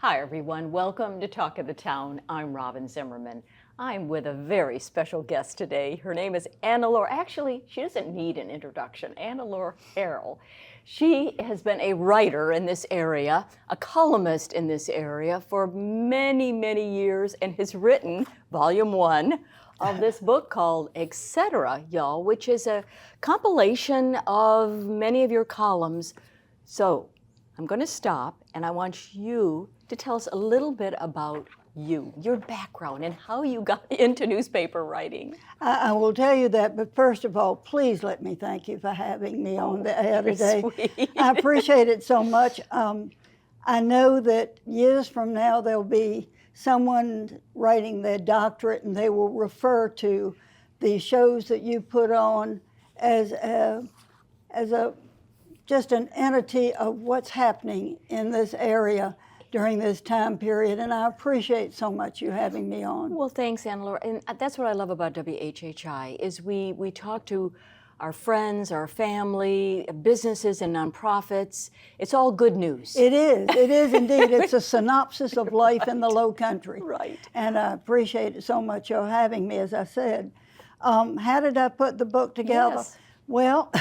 Hi everyone, welcome to Talk of the Town. I'm Robyn Zimmerman. I'm with a very special guest today. Her name is Annelore. Actually, she doesn't need an introduction. Annelore Harrell. She has been a writer in this area, a columnist in this area for many, many years, and has written volume 1 of this book called Etc., y'all, which is a compilation of many of your columns. So I'm going to stop, and I want you to tell us a little bit about you, your background, and how you got into newspaper writing. I will tell you that, but first of all, please let me thank you for having me on the air today. Sweet. I appreciate it so much. I know that years from now there'll be someone writing their doctorate and they will refer to the shows that you put on as just an entity of what's happening in this area during this time period, and I appreciate so much you having me on. Well, thanks, Annelore. And that's what I love about WHHI, is we talk to our friends, our family, businesses and nonprofits. It's all good news. It is indeed. It's a synopsis of life in the Lowcountry. Right. And I appreciate it so much you're having me, as I said. How did I put the book together? Yes. Well,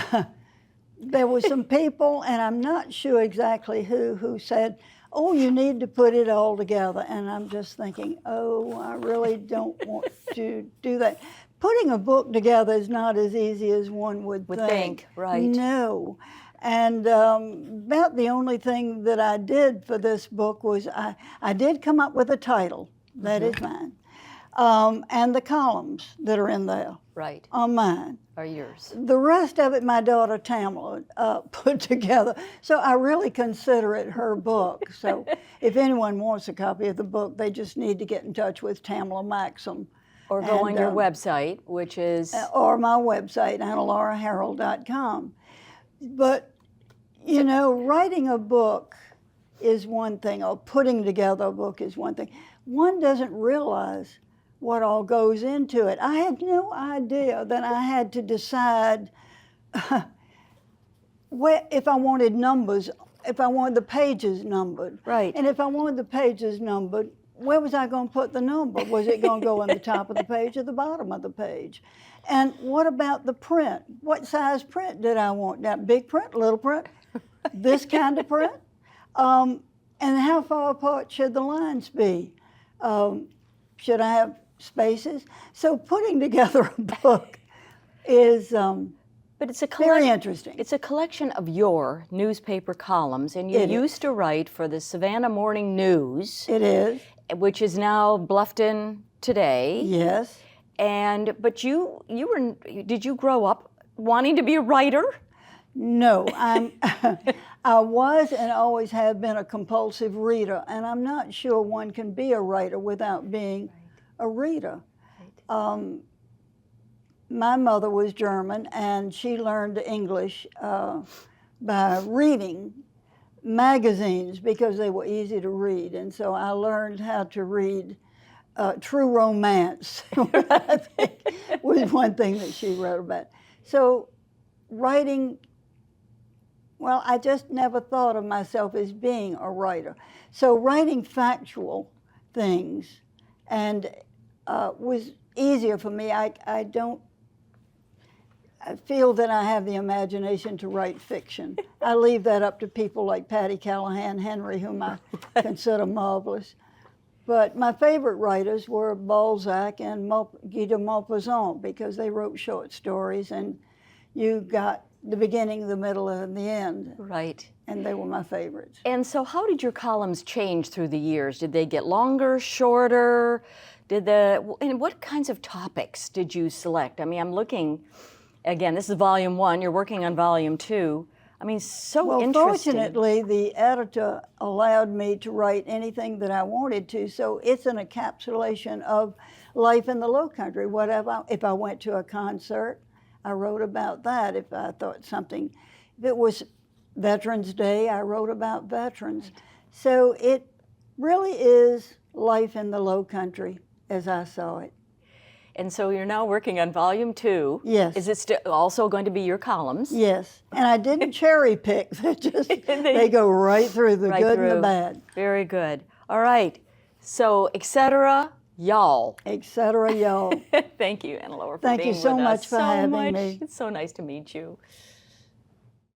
there were some people, and I'm not sure exactly who said, oh, you need to put it all together. And I'm just thinking, oh, I really don't want to do that. Putting a book together is not as easy as one would think. Right. No. And about the only thing that I did for this book was I did come up with a title. That is mine. And the columns that are in there are mine. Are yours. The rest of it, my daughter Tamela put together. So I really consider it her book. So if anyone wants a copy of the book, they just need to get in touch with TamelaMaxim. Or go on your website, which is? Or my website, AnnelorHarrell.com. But, you know, writing a book is one thing, or putting together a book is one thing. One doesn't realize what all goes into it. I had no idea that I had to decide if I wanted numbers, if I wanted the pages numbered. Right. And if I wanted the pages numbered, where was I going to put the number? Was it going to go on the top of the page or the bottom of the page? And what about the print? What size print did I want? Now, big print, little print, this kind of print? And how far apart should the lines be? Should I have spaces? So putting together a book is But it's very interesting. It's a collection of your newspaper columns, and you used to write for the Savannah Morning News. It is. Which is now Bluffton Today. Yes. But did you grow up wanting to be a writer? No, I was and always have been a compulsive reader, and I'm not sure one can be a writer without being a reader. My mother was German, and she learned English by reading magazines because they were easy to read, and so I learned how to read true romance, I think was one thing that she wrote about. So writing, well, I just never thought of myself as being a writer. So writing factual things was easier for me. I feel that I have the imagination to write fiction. I leave that up to people like Patty Callahan Henry, whom I consider marvelous. But my favorite writers were Balzac and Guy de Maupassant, because they wrote short stories, and you got the beginning, the middle, and the end. Right. And they were my favorites. And so how did your columns change through the years? Did they get longer, shorter? And what kinds of topics did you select? I mean, I'm looking, again, this is volume 1, you're working on volume 2. I mean, interesting. Fortunately, the editor allowed me to write anything that I wanted to, so it's an encapsulation of life in the Lowcountry. If I went to a concert, I wrote about that. If I thought if it was Veterans Day, I wrote about veterans. Right. So it really is life in the Lowcountry as I saw it. And so you're now working on volume 2. Yes. Is it also going to be your columns? Yes. And I didn't cherry pick. They go right through the good and the bad. Very good. All right. So, etc. Y'all. etc. Y'all. Thank you, Annelore, for Thank being you so with us much for having me. It's so nice to meet you.